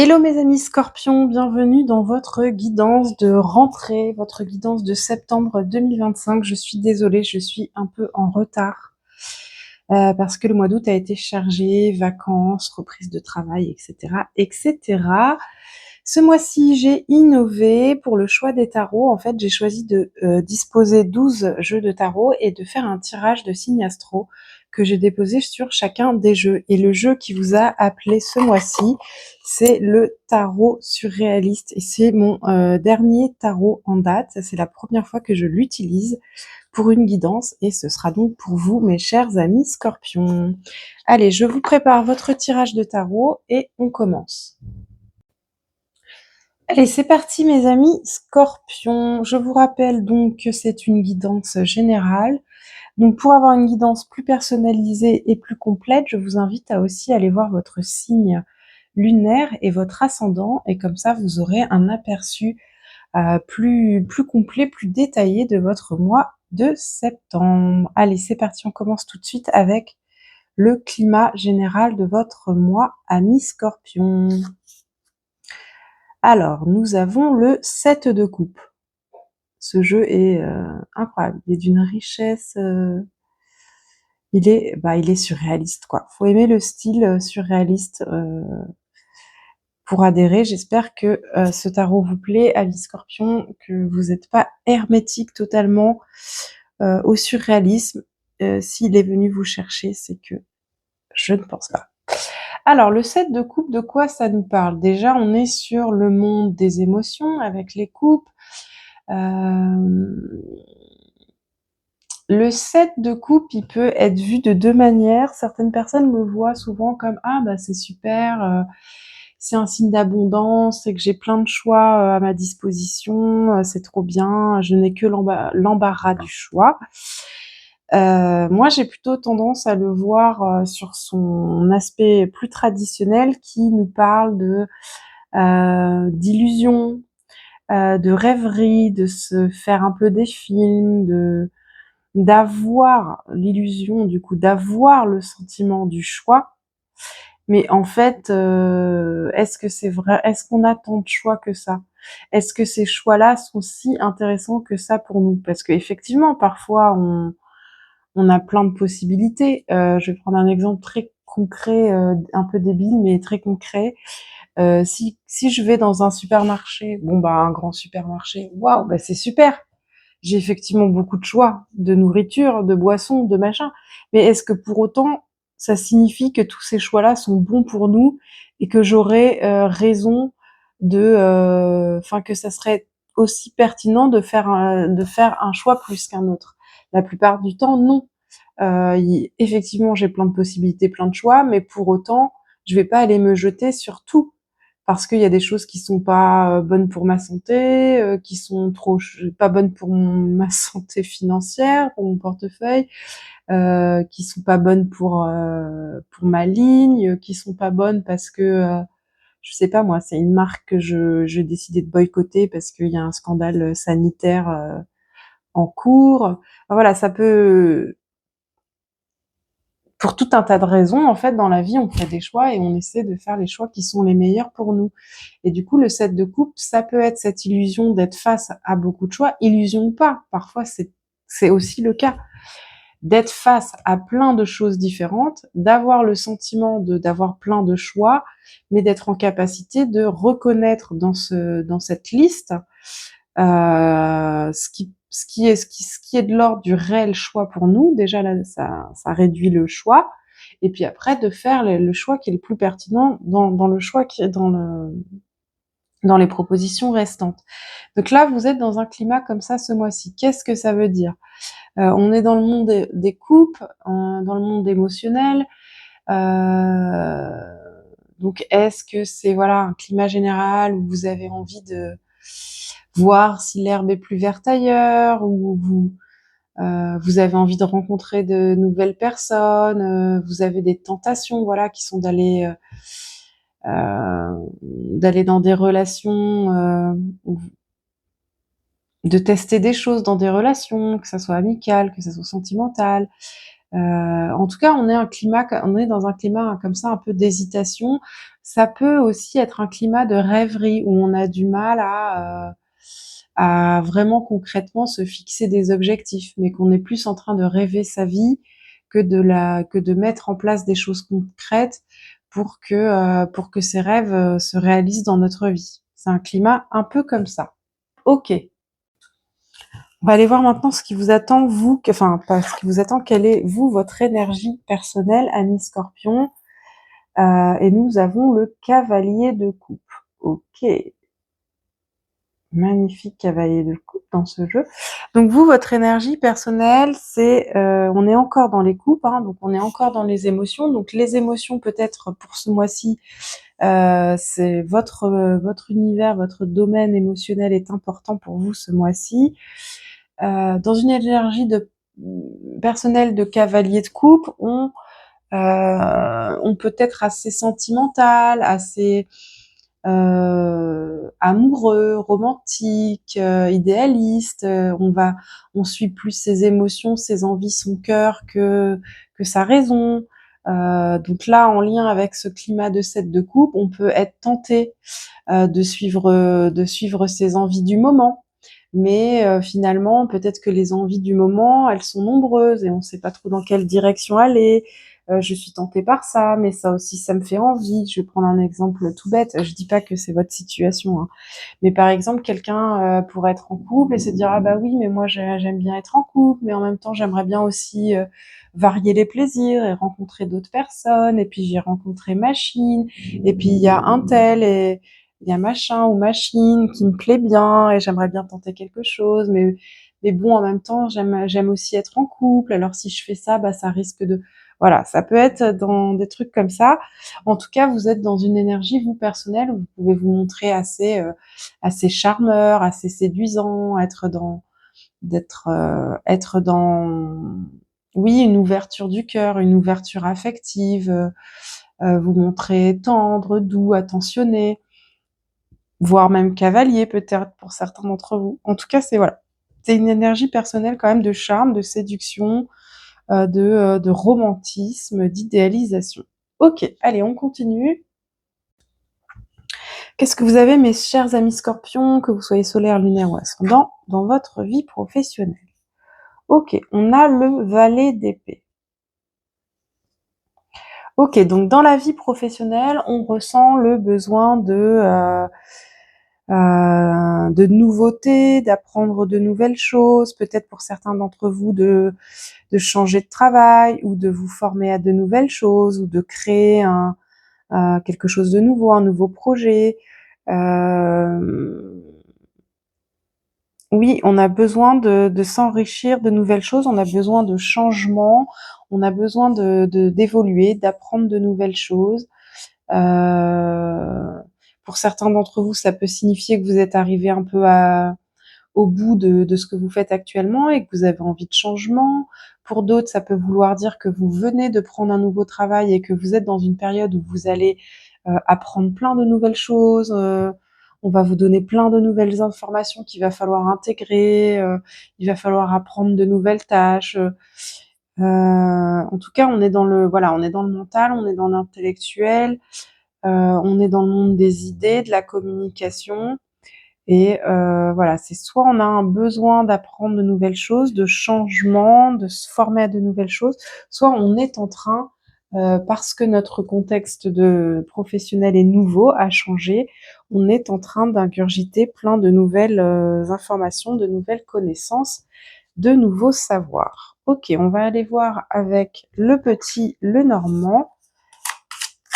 Hello mes amis scorpions, bienvenue dans votre guidance de rentrée, votre guidance de septembre 2025. Je suis désolée, je suis un peu en retard parce que le mois d'août a été chargé, vacances, reprise de travail, etc., etc. Ce mois-ci, j'ai innové pour le choix des tarots. En fait, j'ai choisi de disposer 12 jeux de tarot et de faire un tirage de signes astro que j'ai déposé sur chacun des jeux. Et le jeu qui vous a appelé ce mois-ci, c'est le tarot surréaliste. Et c'est mon dernier tarot en date. C'est la première fois que je l'utilise pour une guidance et ce sera donc pour vous, mes chers amis scorpions. Allez, je vous prépare votre tirage de tarot et on commence. Allez, c'est parti mes amis scorpions. Je vous rappelle donc que c'est une guidance générale. Donc pour avoir une guidance plus personnalisée et plus complète, je vous invite à aussi aller voir votre signe lunaire et votre ascendant et comme ça vous aurez un aperçu plus complet, plus détaillé de votre mois de septembre. Allez, c'est parti, on commence tout de suite avec le climat général de votre mois, amis scorpions. Alors, nous avons le 7 de coupe. Ce jeu est incroyable, il est d'une richesse, il est surréaliste quoi. Faut aimer le style surréaliste pour adhérer. J'espère que ce tarot vous plaît, amis scorpions, que vous n'êtes pas hermétique totalement au surréalisme. S'il est venu vous chercher, c'est que je ne pense pas. Alors, le 7 de coupe, de quoi ça nous parle? Déjà, on est sur le monde des émotions avec les coupes. Le 7 de coupe, il peut être vu de deux manières. Certaines personnes le voient souvent comme « Ah, bah c'est super, c'est un signe d'abondance, c'est que j'ai plein de choix à ma disposition, c'est trop bien, je n'ai que l'embarras du choix. » Moi, j'ai plutôt tendance à le voir sur son aspect plus traditionnel qui nous parle d'illusion, de rêverie, de se faire un peu des films, d'avoir l'illusion, du coup, d'avoir le sentiment du choix. Mais en fait, est-ce que c'est vrai? Est-ce qu'on a tant de choix que ça? Est-ce que ces choix-là sont si intéressants que ça pour nous? Parce qu'effectivement, parfois, on a plein de possibilités. Je vais prendre un exemple très concret, un peu débile, mais très concret. Si je vais dans un supermarché, bon bah un grand supermarché, waouh, bah c'est super. J'ai effectivement beaucoup de choix de nourriture, de boissons, de machin. Mais est-ce que pour autant, ça signifie que tous ces choix-là sont bons pour nous et que j'aurais raison enfin que ça serait aussi pertinent de faire un choix plus qu'un autre? La plupart du temps, non. Effectivement, j'ai plein de possibilités, plein de choix, mais pour autant, je vais pas aller me jeter sur tout parce qu'il y a des choses qui sont pas bonnes pour ma santé, qui sont pas bonnes pour ma santé financière, pour mon portefeuille, qui sont pas bonnes pour ma ligne, qui sont pas bonnes parce que je sais pas moi, c'est une marque que j'ai décidé de boycotter parce qu'il y a un scandale sanitaire en cours. Enfin, voilà, ça peut pour tout un tas de raisons, en fait, dans la vie, on fait des choix et on essaie de faire les choix qui sont les meilleurs pour nous. Et du coup, le 7 de coupe, ça peut être cette illusion d'être face à beaucoup de choix, illusion ou pas. Parfois, c'est aussi le cas d'être face à plein de choses différentes, d'avoir le sentiment d'avoir plein de choix, mais d'être en capacité de reconnaître dans cette liste ce qui est de l'ordre du réel choix pour nous. Déjà là, ça réduit le choix. Et puis après, de faire le choix qui est le plus pertinent dans le choix qui est dans les propositions restantes. Donc là, vous êtes dans un climat comme ça ce mois-ci. Qu'est-ce que ça veut dire? On est dans le monde des coupes, dans le monde émotionnel. Donc est-ce que c'est voilà un climat général où vous avez envie de voir si l'herbe est plus verte ailleurs, ou vous avez envie de rencontrer de nouvelles personnes, vous avez des tentations, voilà, qui sont d'aller dans des relations, de tester des choses dans des relations, que ça soit amical, que ça soit sentimental. En tout cas, on est dans un climat comme ça, un peu d'hésitation. Ça peut aussi être un climat de rêverie où on a du mal à vraiment concrètement se fixer des objectifs, mais qu'on est plus en train de rêver sa vie que de mettre en place des choses concrètes pour que ces rêves se réalisent dans notre vie. C'est un climat un peu comme ça. Ok. On va aller voir maintenant ce qui vous attend, vous, enfin, pas ce qui vous attend, quelle est, vous, votre énergie personnelle, ami Scorpion. Et nous avons le cavalier de coupe. Ok. Magnifique cavalier de coupe dans ce jeu. Donc vous, votre énergie personnelle, c'est, on est encore dans les coupes, hein, donc on est encore dans les émotions. Donc les émotions, peut-être pour ce mois-ci, c'est votre univers, votre domaine émotionnel est important pour vous ce mois-ci. Dans une énergie de personnelle de cavalier de coupe, on peut être assez sentimental, assez amoureux, romantique, idéaliste. On suit plus ses émotions, ses envies, son cœur que sa raison. Donc là, en lien avec ce climat de 7 de coupe, on peut être tenté de suivre ses envies du moment. Mais finalement, peut-être que les envies du moment, elles sont nombreuses et on ne sait pas trop dans quelle direction aller. Je suis tentée par ça, mais ça aussi, ça me fait envie. Je vais prendre un exemple tout bête. Je dis pas que c'est votre situation, hein. Mais par exemple, quelqu'un pourrait être en couple et se dire ah bah oui, mais moi j'aime bien être en couple, mais en même temps j'aimerais bien aussi varier les plaisirs et rencontrer d'autres personnes. Et puis j'ai rencontré machine, et puis il y a un tel et il y a machin ou machine qui me plaît bien et j'aimerais bien tenter quelque chose, mais bon, en même temps, j'aime aussi être en couple. Alors si je fais ça, bah ça risque de, voilà, ça peut être dans des trucs comme ça. En tout cas, vous êtes dans une énergie vous personnelle où vous pouvez vous montrer assez charmeur, assez séduisant, être dans, oui, une ouverture du cœur, une ouverture affective, vous montrer tendre, doux, attentionné, voire même cavalier peut-être pour certains d'entre vous. En tout cas, c'est voilà, c'est une énergie personnelle quand même de charme, de séduction, de romantisme, d'idéalisation. Ok, allez, on continue. Qu'est-ce que vous avez, mes chers amis Scorpions, que vous soyez solaire, lunaire ou ascendant, dans votre vie professionnelle? Ok, on a le valet d'épée. Ok, donc dans la vie professionnelle, on ressent le besoin de nouveautés, d'apprendre de nouvelles choses, peut-être pour certains d'entre vous de changer de travail ou de vous former à de nouvelles choses ou de créer quelque chose de nouveau, un nouveau projet. Oui, on a besoin de s'enrichir de nouvelles choses, on a besoin de changements, on a besoin d'évoluer, d'apprendre de nouvelles choses. Euh, pour certains d'entre vous, ça peut signifier que vous êtes arrivé un peu au bout de ce que vous faites actuellement et que vous avez envie de changement. Pour d'autres, ça peut vouloir dire que vous venez de prendre un nouveau travail et que vous êtes dans une période où vous allez apprendre plein de nouvelles choses. On va vous donner plein de nouvelles informations qu'il va falloir intégrer. Il va falloir apprendre de nouvelles tâches. En tout cas, on est dans le voilà, on est dans le mental, on est dans l'intellectuel, on est dans le monde des idées, de la communication. Et voilà, c'est soit on a un besoin d'apprendre de nouvelles choses, de changement, de se former à de nouvelles choses, soit on est en train, parce que notre contexte de professionnel est nouveau, a changé, on est en train d'ingurgiter plein de nouvelles informations, de nouvelles connaissances, de nouveaux savoirs. Ok, on va aller voir avec le petit Lenormand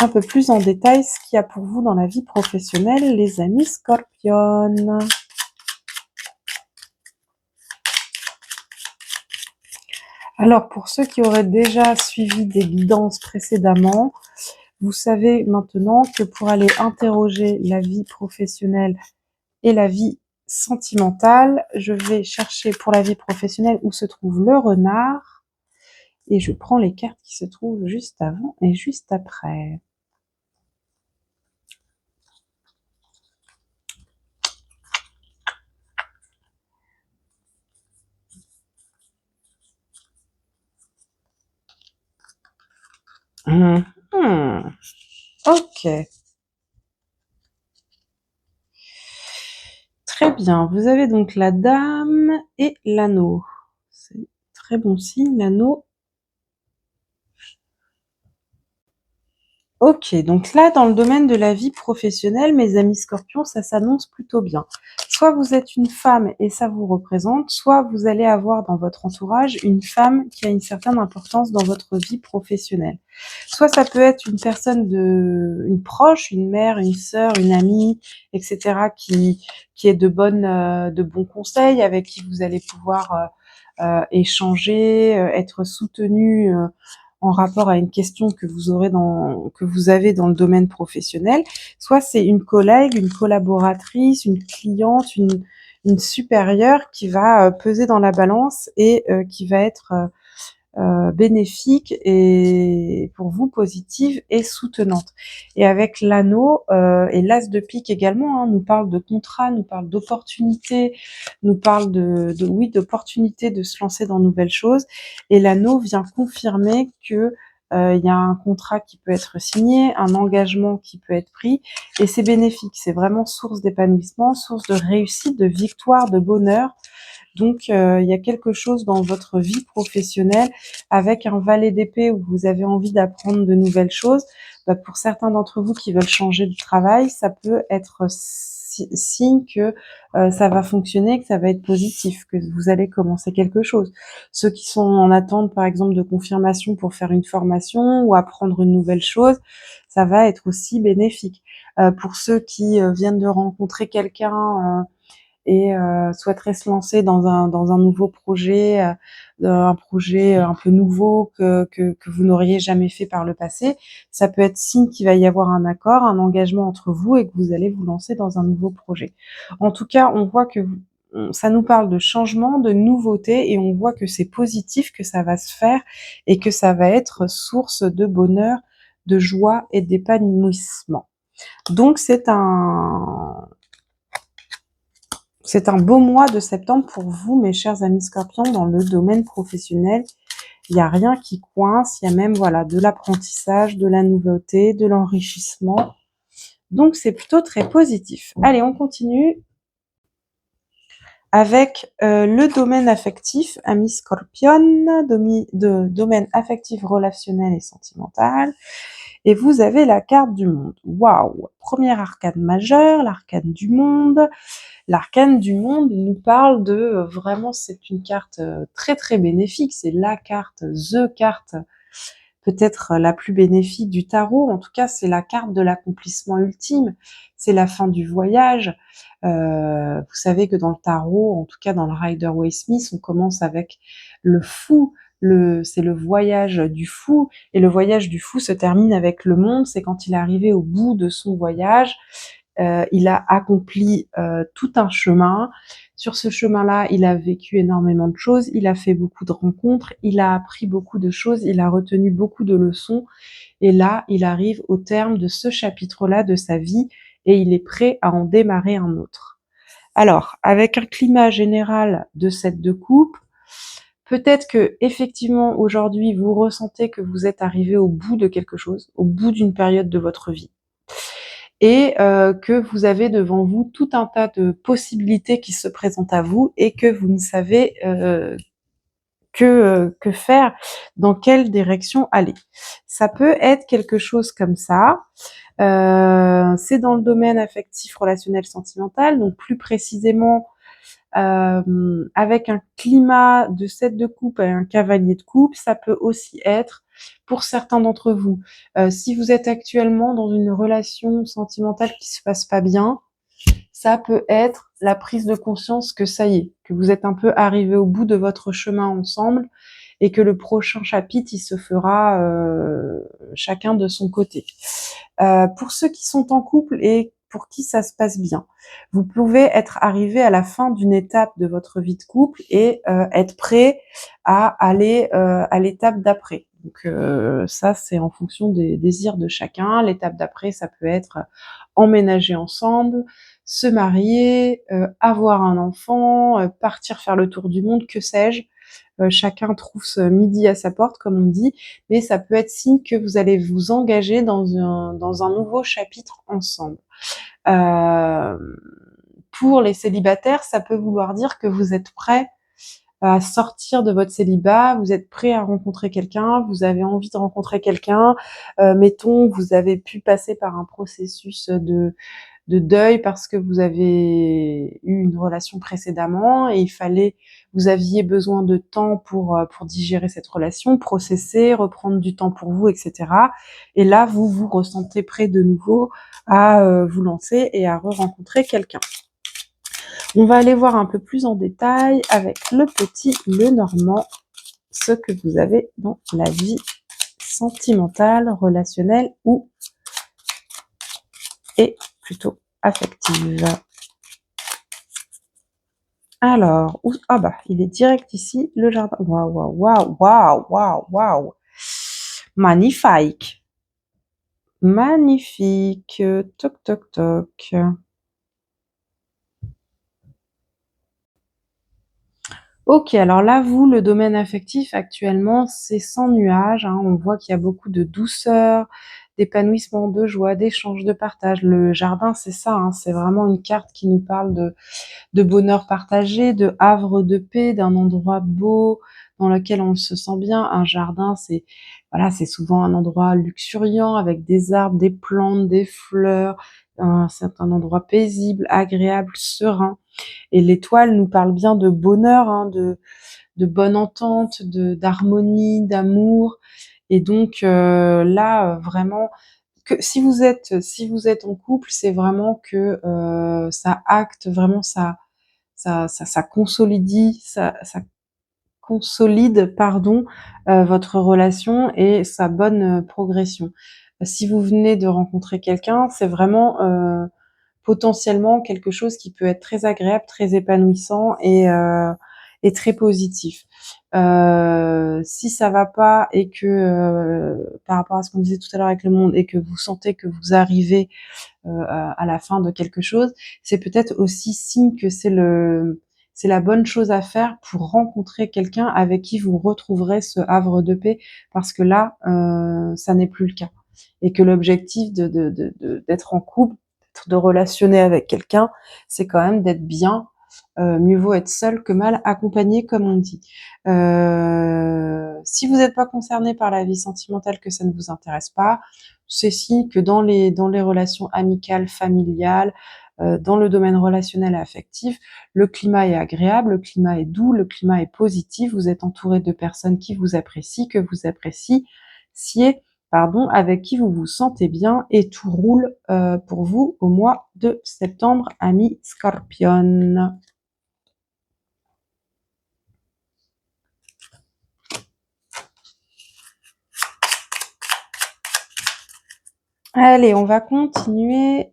un peu plus en détail ce qu'il y a pour vous dans la vie professionnelle, les amis Scorpions. Alors, pour ceux qui auraient déjà suivi des guidances précédemment, vous savez maintenant que pour aller interroger la vie professionnelle et la vie sentimentale, je vais chercher pour la vie professionnelle où se trouve le renard et je prends les cartes qui se trouvent juste avant et juste après. Mhm. Ok. Très bien, vous avez donc la dame et l'anneau. C'est très bon signe, l'anneau. Ok, donc là, dans le domaine de la vie professionnelle, mes amis scorpions, ça s'annonce plutôt bien. Soit vous êtes une femme et ça vous représente, soit vous allez avoir dans votre entourage une femme qui a une certaine importance dans votre vie professionnelle. Soit ça peut être une personne une proche, une mère, une sœur, une amie, etc., qui est de bons conseils, avec qui vous allez pouvoir échanger, être soutenu en rapport à une question que que vous avez dans le domaine professionnel. Soit c'est une collègue, une collaboratrice, une cliente, une supérieure qui va peser dans la balance et qui va être bénéfique et pour vous positive et soutenante. Et avec l'anneau et l'as de pique également, hein, nous parle de contrat, nous parle d'opportunité, nous parle oui, d'opportunité de se lancer dans de nouvelles choses. Et l'anneau vient confirmer que il y a un contrat qui peut être signé, un engagement qui peut être pris, et c'est bénéfique. C'est vraiment source d'épanouissement, source de réussite, de victoire, de bonheur. Donc, il y a quelque chose dans votre vie professionnelle avec un valet d'épée où vous avez envie d'apprendre de nouvelles choses. Bah, pour certains d'entre vous qui veulent changer de travail, ça peut être signe que ça va fonctionner, que ça va être positif, que vous allez commencer quelque chose. Ceux qui sont en attente, par exemple, de confirmation pour faire une formation ou apprendre une nouvelle chose, ça va être aussi bénéfique. Pour ceux qui viennent de rencontrer quelqu'un et souhaiterait se lancer dans un nouveau projet, un projet un peu nouveau que vous n'auriez jamais fait par le passé, ça peut être signe qu'il va y avoir un accord, un engagement entre vous et que vous allez vous lancer dans un nouveau projet. En tout cas, on voit que ça nous parle de changement, de nouveauté, et on voit que c'est positif, que ça va se faire et que ça va être source de bonheur, de joie et d'épanouissement. Donc c'est un beau mois de septembre pour vous, mes chers amis scorpions, dans le domaine professionnel. Il n'y a rien qui coince, il y a même voilà de l'apprentissage, de la nouveauté, de l'enrichissement. Donc c'est plutôt très positif. Allez, on continue avec le domaine affectif, amis scorpion, domaine affectif, relationnel et sentimental. Et vous avez la carte du monde. Waouh! Première arcane majeure, l'arcane du monde. L'arcane du monde nous parle de vraiment, c'est une carte très très bénéfique. C'est la carte, the carte, peut-être la plus bénéfique du tarot. En tout cas, c'est la carte de l'accomplissement ultime. C'est la fin du voyage. Vous savez que dans le tarot, en tout cas dans le Rider-Waite-Smith, on commence avec le fou. C'est le voyage du fou, et le voyage du fou se termine avec le monde. C'est quand il est arrivé au bout de son voyage. Il a accompli tout un chemin. Sur ce chemin-là, il a vécu énormément de choses, il a fait beaucoup de rencontres, il a appris beaucoup de choses, il a retenu beaucoup de leçons. Et là, il arrive au terme de ce chapitre-là de sa vie et il est prêt à en démarrer un autre. Alors, avec un climat général de 7 de coupe, peut-être que effectivement aujourd'hui vous ressentez que vous êtes arrivé au bout de quelque chose, au bout d'une période de votre vie, et que vous avez devant vous tout un tas de possibilités qui se présentent à vous et que vous ne savez que faire, dans quelle direction aller. Ça peut être quelque chose comme ça. C'est dans le domaine affectif, relationnel, sentimental, donc plus précisément avec un climat de 7 de coupe et un cavalier de coupe. Ça peut aussi être pour certains d'entre vous. Si vous êtes actuellement dans une relation sentimentale qui se passe pas bien, ça peut être la prise de conscience que ça y est, que vous êtes un peu arrivé au bout de votre chemin ensemble et que le prochain chapitre, il se fera chacun de son côté. Pour ceux qui sont en couple et pour qui ça se passe bien, vous pouvez être arrivé à la fin d'une étape de votre vie de couple et être prêt à aller à l'étape d'après. Donc ça, c'est en fonction des désirs de chacun. L'étape d'après, ça peut être emménager ensemble, se marier, avoir un enfant, partir faire le tour du monde, que sais-je. Chacun trouve ce midi à sa porte, comme on dit, mais ça peut être signe que vous allez vous engager dans un nouveau chapitre ensemble. Euh, pour les célibataires, ça peut vouloir dire que vous êtes prêt à sortir de votre célibat, vous êtes prêt à rencontrer quelqu'un, vous avez envie de rencontrer quelqu'un, mettons, vous avez pu passer par un processus de deuil parce que vous avez eu une relation précédemment et vous aviez besoin de temps pour digérer cette relation, processer, reprendre du temps pour vous, etc. Et là, vous vous ressentez prêt de nouveau à vous lancer et à re-rencontrer quelqu'un. On va aller voir un peu plus en détail avec le petit Lenormand, ce que vous avez dans la vie sentimentale, relationnelle et plutôt affective. Alors, ah bah, il est direct ici, le jardin. Waouh, waouh, waouh, waouh, waouh, waouh. Magnifique. Magnifique. Toc, toc, toc. Ok, alors là, vous, le domaine affectif, actuellement, c'est sans nuage, hein. On voit qu'il y a beaucoup de douceur, d'épanouissement, de joie, d'échange, de partage. Le jardin, c'est ça, hein. C'est vraiment une carte qui nous parle de bonheur partagé, de havre de paix, d'un endroit beau dans lequel on se sent bien. Un jardin, c'est souvent un endroit luxuriant avec des arbres, des plantes, des fleurs. C'est un endroit paisible, agréable, serein. Et l'étoile nous parle bien de bonheur, hein, de bonne entente, d'harmonie, d'amour. Et donc là, vraiment, que si vous êtes en couple, c'est vraiment que ça acte vraiment ça consolide, pardon, votre relation et sa bonne progression. Si vous venez de rencontrer quelqu'un, c'est vraiment potentiellement quelque chose qui peut être très agréable, très épanouissant et très positif. Si ça va pas et que par rapport à ce qu'on disait tout à l'heure avec le monde et que vous sentez que vous arrivez à la fin de quelque chose, c'est peut-être aussi signe que c'est la bonne chose à faire pour rencontrer quelqu'un avec qui vous retrouverez ce havre de paix, parce que là, ça n'est plus le cas. Et que l'objectif d'être en couple, de relationner avec quelqu'un, c'est quand même d'être bien. Mieux vaut être seul que mal accompagné, comme on dit. Si vous n'êtes pas concerné par la vie sentimentale, que ça ne vous intéresse pas, c'est signe que dans les relations amicales, familiales, dans le domaine relationnel et affectif, le climat est agréable, le climat est doux, le climat est positif, vous êtes entouré de personnes qui vous apprécient, que vous appréciez, avec qui vous vous sentez bien, et tout roule pour vous au mois de septembre, amis Scorpion. Allez, on va continuer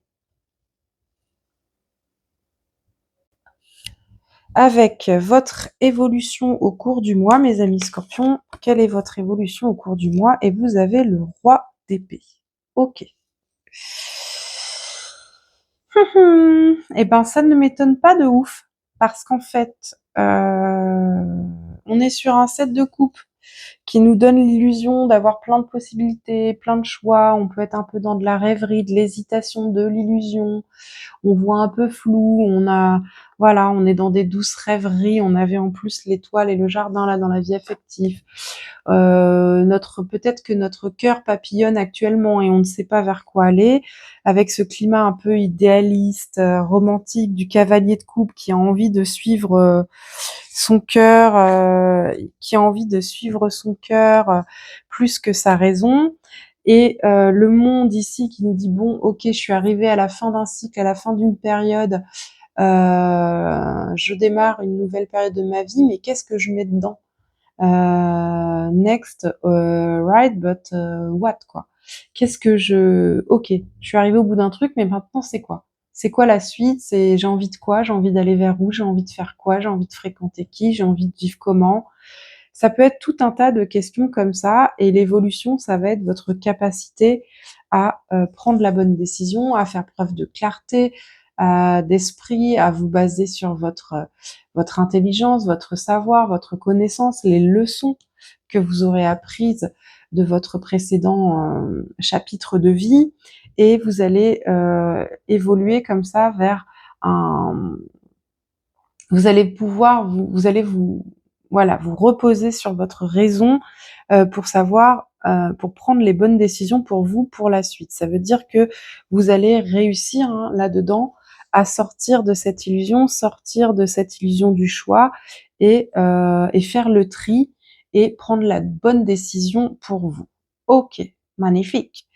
avec votre évolution au cours du mois, mes amis Scorpions. Quelle est votre évolution au cours du mois? Et vous avez le roi d'épée. Ok. Eh ben, ça ne m'étonne pas de ouf, parce qu'en fait, on est sur un 7 de coupe qui nous donne l'illusion d'avoir plein de possibilités, plein de choix. On peut être un peu dans de la rêverie, de l'hésitation, de l'illusion. On voit un peu flou, on est dans des douces rêveries. On avait en plus l'étoile et le jardin là dans la vie affective. Peut-être que notre cœur papillonne actuellement et on ne sait pas vers quoi aller, avec ce climat un peu idéaliste, romantique du cavalier de coupe qui a envie de suivre son cœur, plus que sa raison. Et le monde ici qui nous dit bon, ok, je suis arrivée à la fin d'un cycle, à la fin d'une période, je démarre une nouvelle période de ma vie, mais qu'est-ce que je mets dedans? Next, right, but what, quoi? Ok, je suis arrivée au bout d'un truc, mais maintenant c'est quoi? C'est quoi la suite? J'ai envie de quoi? J'ai envie d'aller vers où? J'ai envie de faire quoi? J'ai envie de fréquenter qui? J'ai envie de vivre comment? Ça peut être tout un tas de questions comme ça, et l'évolution, ça va être votre capacité à prendre la bonne décision, à faire preuve de clarté, d'esprit, à vous baser sur votre intelligence, votre savoir, votre connaissance, les leçons que vous aurez apprises de votre précédent chapitre de vie, et vous allez évoluer comme ça vers un vous allez pouvoir vous allez vous voilà, vous reposer sur votre raison, pour savoir, pour prendre les bonnes décisions pour vous, pour la suite. Ça veut dire que vous allez réussir, hein, là-dedans, à sortir de cette illusion, sortir de cette illusion du choix et faire le tri et prendre la bonne décision pour vous. OK, magnifique.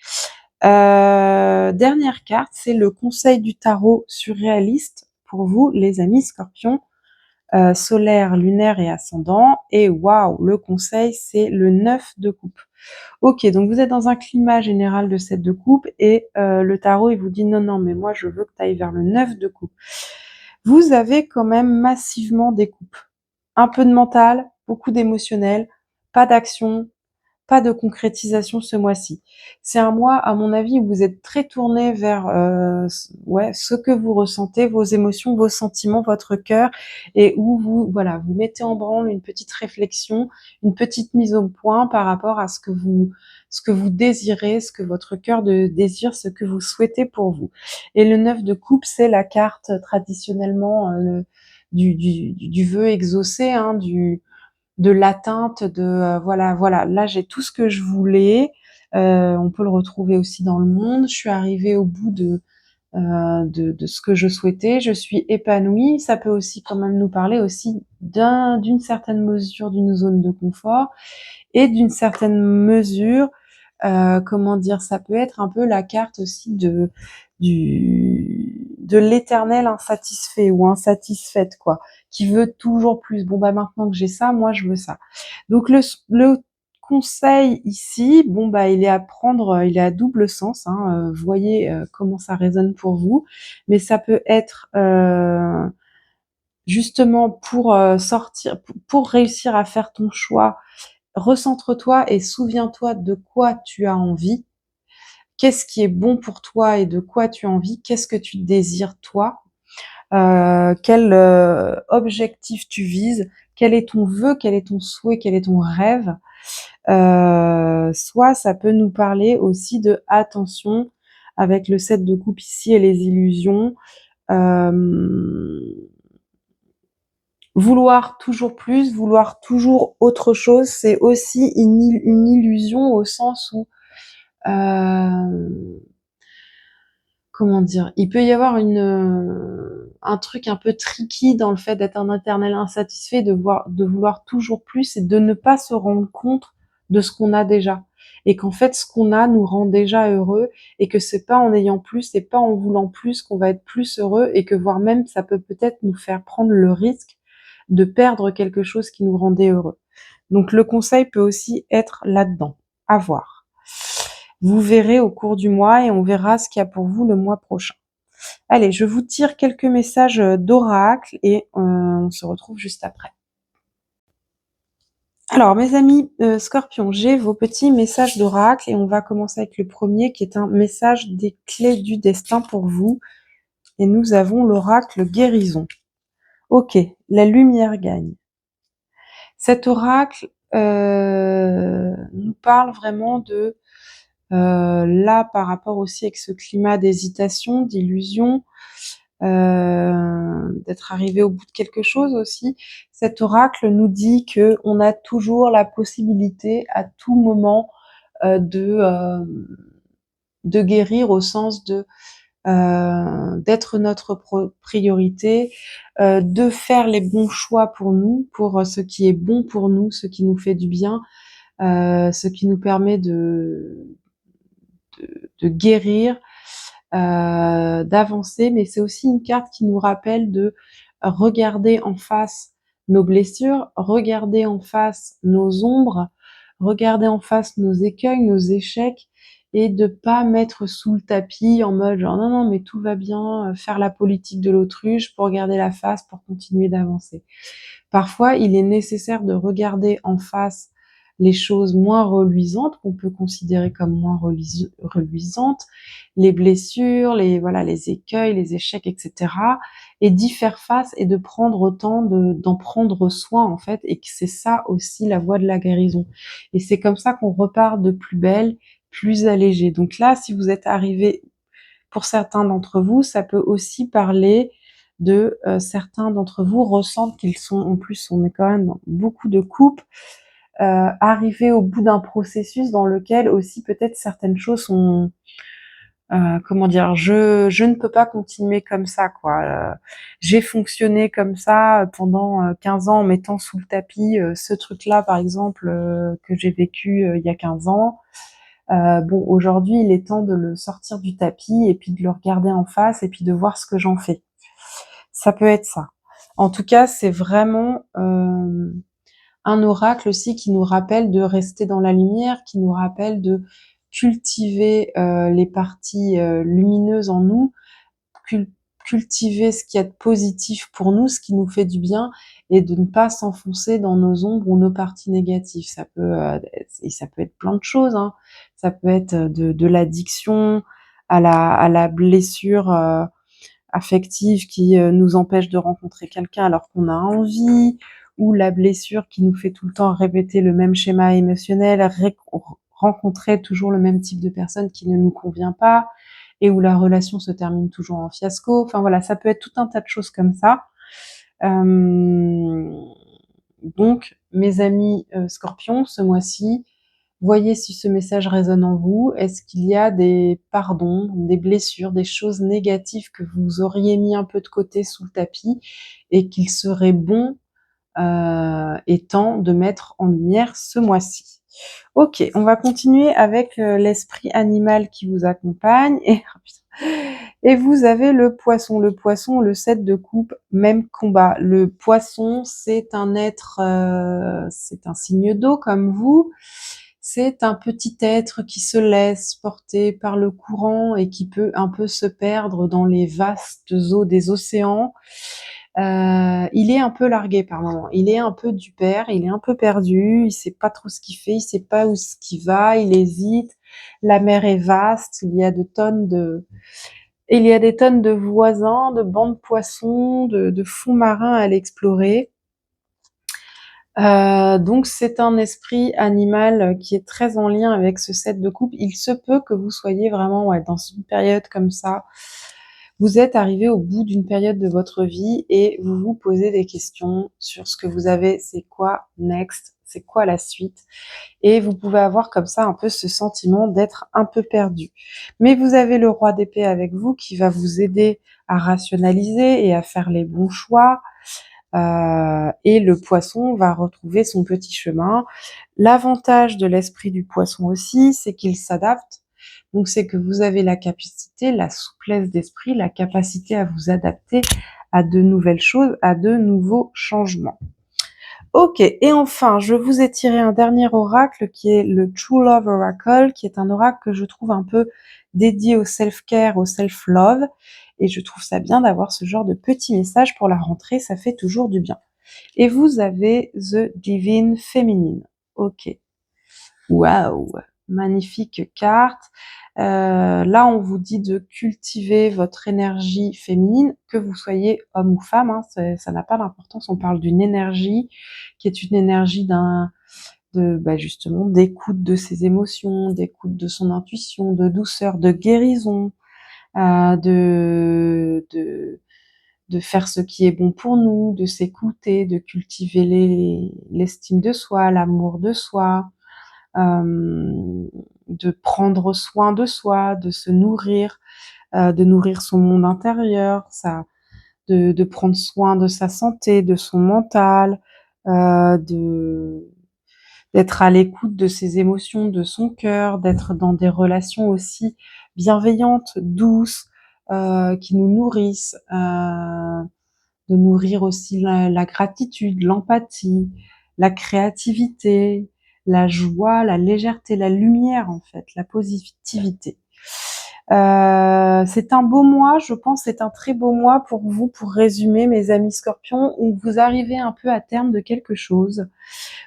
Dernière carte, c'est le conseil du tarot surréaliste pour vous, les amis Scorpions, solaire, lunaire et ascendant. Et waouh, le conseil, c'est le 9 de coupe. Ok, donc vous êtes dans un climat général de 7 de coupe et le tarot, il vous dit non, non, mais moi, je veux que tu ailles vers le 9 de coupe. Vous avez quand même massivement des coupes. Un peu de mental, beaucoup d'émotionnel, pas d'action, pas de concrétisation ce mois-ci. C'est un mois, à mon avis, où vous êtes très tourné vers ouais, ce que vous ressentez, vos émotions, vos sentiments, votre cœur, et où vous, voilà, vous mettez en branle une petite réflexion, une petite mise au point par rapport à ce que vous désirez, ce que votre cœur désire, ce que vous souhaitez pour vous. Et le 9 de coupe, c'est la carte traditionnellement du vœu exaucé, hein, de l'atteinte, de voilà, là j'ai tout ce que je voulais. On peut le retrouver aussi dans le monde. Je suis arrivée au bout de ce que je souhaitais. Je suis épanouie. Ça peut aussi quand même nous parler aussi d'une certaine mesure d'une zone de confort et d'une certaine mesure, comment dire, ça peut être un peu la carte aussi de l'éternel insatisfait ou insatisfaite, quoi, qui veut toujours plus. Bon, bah, maintenant que j'ai ça, moi, je veux ça. Donc, le conseil ici, bon, bah, il est à prendre, il est à double sens, hein, voyez comment ça résonne pour vous, mais ça peut être justement pour sortir, pour réussir à faire ton choix. Recentre-toi et souviens-toi de quoi tu as envie. Qu'est-ce qui est bon pour toi et de quoi tu as envie? Qu'est-ce que tu désires toi? Quel objectif tu vises? Quel est ton vœu? Quel est ton souhait? Quel est ton rêve? Soit ça peut nous parler aussi de attention avec le 7 de coupe ici et les illusions. Vouloir toujours plus, vouloir toujours autre chose, c'est aussi une illusion au sens où euh, comment dire, il peut y avoir un truc un peu tricky dans le fait d'être un éternel insatisfait, de vouloir toujours plus et de ne pas se rendre compte de ce qu'on a déjà. Et qu'en fait, ce qu'on a nous rend déjà heureux et que c'est pas en ayant plus, c'est pas en voulant plus qu'on va être plus heureux et que voire même ça peut peut-être nous faire prendre le risque de perdre quelque chose qui nous rendait heureux. Donc le conseil peut aussi être là-dedans, à voir. Vous verrez au cours du mois et on verra ce qu'il y a pour vous le mois prochain. Allez, je vous tire quelques messages d'oracle et on se retrouve juste après. Alors mes amis Scorpions, j'ai vos petits messages d'oracle et on va commencer avec le premier qui est un message des clés du destin pour vous. Et nous avons l'oracle guérison. Ok, la lumière gagne. Cet oracle nous parle vraiment de là, par rapport aussi avec ce climat d'hésitation, d'illusion, d'être arrivé au bout de quelque chose aussi, cet oracle nous dit que on a toujours la possibilité à tout moment de guérir au sens d'être notre priorité, de faire les bons choix pour nous, pour ce qui est bon pour nous, ce qui nous fait du bien, ce qui nous permet de guérir, d'avancer, mais c'est aussi une carte qui nous rappelle de regarder en face nos blessures, regarder en face nos ombres, regarder en face nos écueils, nos échecs, et de pas mettre sous le tapis en mode genre non non mais tout va bien, faire la politique de l'autruche pour garder la face, pour continuer d'avancer. Parfois, il est nécessaire de regarder en face les choses moins reluisantes, qu'on peut considérer comme moins reluisantes, les blessures, voilà, les écueils, les échecs, etc. Et d'y faire face et de prendre autant d'en prendre soin, en fait, et que c'est ça aussi la voie de la guérison. Et c'est comme ça qu'on repart de plus belle, plus allégé. Donc là, si vous êtes arrivé, pour certains d'entre vous, ça peut aussi parler certains d'entre vous ressentent qu'ils sont, en plus on est quand même dans beaucoup de couples, arrivés au bout d'un processus dans lequel aussi peut-être certaines choses sont, comment dire, je ne peux pas continuer comme ça, quoi. J'ai fonctionné comme ça pendant 15 ans en mettant sous le tapis ce truc-là, par exemple, que j'ai vécu il y a 15 ans. Bon, aujourd'hui, il est temps de le sortir du tapis et puis de le regarder en face et puis de voir ce que j'en fais. Ça peut être ça. En tout cas, c'est vraiment un oracle aussi qui nous rappelle de rester dans la lumière, qui nous rappelle de cultiver les parties lumineuses en nous, cultiver ce qu'il y a de positif pour nous, ce qui nous fait du bien, et de ne pas s'enfoncer dans nos ombres ou nos parties négatives. Ça peut être plein de choses, hein. Ça peut être de l'addiction à la blessure affective qui nous empêche de rencontrer quelqu'un alors qu'on a envie, ou la blessure qui nous fait tout le temps répéter le même schéma émotionnel, rencontrer toujours le même type de personne qui ne nous convient pas, et où la relation se termine toujours en fiasco. Enfin voilà, ça peut être tout un tas de choses comme ça. Donc, mes amis scorpions, ce mois-ci, voyez si ce message résonne en vous. Est-ce qu'il y a des pardons, des blessures, des choses négatives que vous auriez mis un peu de côté sous le tapis et qu'il serait bon et temps de mettre en lumière ce mois-ci? Ok, on va continuer avec l'esprit animal qui vous accompagne. Et vous avez le poisson. Le poisson, le 7 de coupe, même combat. Le poisson, c'est un être, c'est un signe d'eau comme vous. C'est un petit être qui se laisse porter par le courant et qui peut un peu se perdre dans les vastes eaux des océans. Il est un peu largué par moment. Il est un peu du père, il est un peu perdu, il sait pas trop ce qu'il fait, il sait pas où ce qu'il va, il hésite. La mer est vaste, il y a des tonnes de voisins, de bancs de poissons, de fonds marins à l'explorer. Donc c'est un esprit animal qui est très en lien avec ce 7 de coupe. Il se peut que vous soyez vraiment dans une période comme ça. Vous êtes arrivé au bout d'une période de votre vie et vous vous posez des questions sur ce que vous avez, c'est quoi next, c'est quoi la suite, et vous pouvez avoir comme ça un peu ce sentiment d'être un peu perdu. Mais vous avez le roi d'épée avec vous qui va vous aider à rationaliser et à faire les bons choix. Et le poisson va retrouver son petit chemin. L'avantage de l'esprit du poisson aussi, c'est qu'il s'adapte. Donc c'est que vous avez la capacité, la souplesse d'esprit, la capacité à vous adapter à de nouvelles choses, à de nouveaux changements. Ok, et enfin, je vous ai tiré un dernier oracle qui est le True Love Oracle, qui est un oracle que je trouve un peu dédié au self-care, au self-love, et je trouve ça bien d'avoir ce genre de petits messages pour la rentrée, ça fait toujours du bien. Et vous avez The Divine Feminine. Ok. Waouh, magnifique carte. Là, on vous dit de cultiver votre énergie féminine, que vous soyez homme ou femme, hein, ça n'a pas d'importance. On parle d'une énergie qui est une énergie justement d'écoute de ses émotions, d'écoute de son intuition, de douceur, de guérison, de faire ce qui est bon pour nous, de s'écouter, de cultiver l'estime de soi, l'amour de soi, de prendre soin de soi, de se nourrir, de nourrir son monde intérieur, de prendre soin de sa santé, de son mental, d'être à l'écoute de ses émotions, de son cœur, d'être dans des relations aussi bienveillantes, douces, qui nous nourrissent, de nourrir aussi la gratitude, l'empathie, la créativité, la joie, la légèreté, la lumière en fait, la positivité. C'est un beau mois, je pense, c'est un très beau mois pour vous, pour résumer mes amis scorpions, où vous arrivez un peu à terme de quelque chose.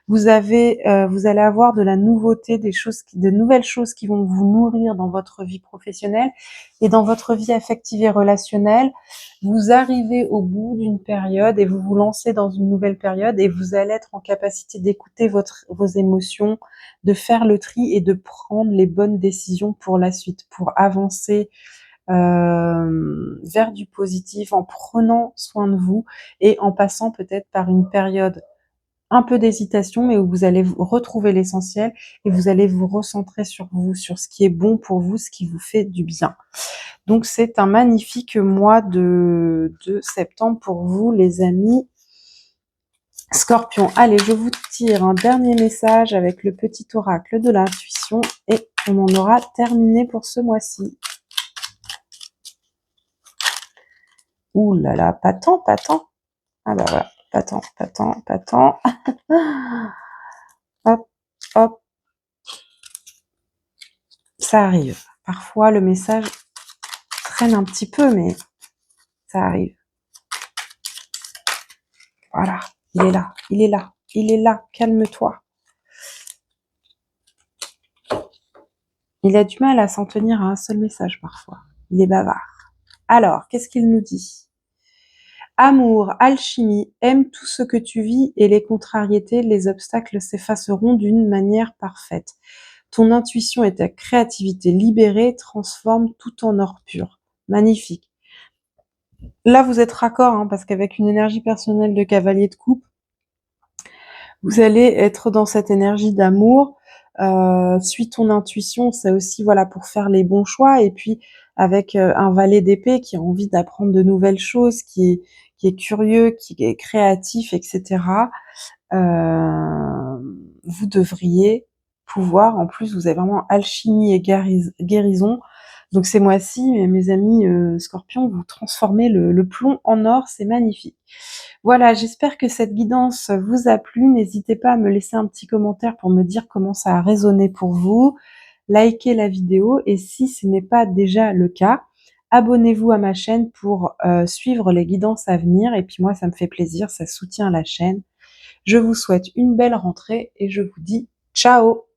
Vous allez avoir de la nouveauté, de nouvelles choses qui vont vous nourrir dans votre vie professionnelle et dans votre vie affective et relationnelle. Vous arrivez au bout d'une période et vous vous lancez dans une nouvelle période et vous allez être en capacité d'écouter vos émotions, de faire le tri et de prendre les bonnes décisions pour la suite, pour avancer vers du positif, en prenant soin de vous et en passant peut-être par une période un peu d'hésitation, mais où vous allez retrouver l'essentiel et vous allez vous recentrer sur vous, sur ce qui est bon pour vous, ce qui vous fait du bien. Donc c'est un magnifique mois de septembre pour vous, les amis Scorpion. Allez, je vous tire un dernier message avec le petit oracle de l'intuition et on en aura terminé pour ce mois-ci. Ouh là là, pas tant, pas tant. Ah bah voilà, pas tant, pas tant, pas tant. Hop, hop. Ça arrive. Parfois, le message traîne un petit peu, mais ça arrive. Voilà, il est là, il est là, il est là, calme-toi. Il a du mal à s'en tenir à un seul message parfois. Il est bavard. Alors, qu'est-ce qu'il nous dit? Amour, alchimie, aime tout ce que tu vis et les contrariétés, les obstacles s'effaceront d'une manière parfaite. Ton intuition et ta créativité libérée transforment tout en or pur. Magnifique. Là, vous êtes raccord, hein, parce qu'avec une énergie personnelle de cavalier de coupe, vous allez être dans cette énergie d'amour. Suis ton intuition, c'est aussi voilà pour faire les bons choix. Et puis avec un valet d'épée qui a envie d'apprendre de nouvelles choses, qui est curieux, qui est créatif, etc. Vous devriez pouvoir, en plus vous avez vraiment alchimie et guérison. Donc ces mois-ci, mes amis Scorpions, vous transformez le plomb en or, c'est magnifique. Voilà, j'espère que cette guidance vous a plu. N'hésitez pas à me laisser un petit commentaire pour me dire comment ça a résonné pour vous. Likez la vidéo et si ce n'est pas déjà le cas, abonnez-vous à ma chaîne pour suivre les guidances à venir. Et puis moi, ça me fait plaisir, ça soutient la chaîne. Je vous souhaite une belle rentrée et je vous dis ciao!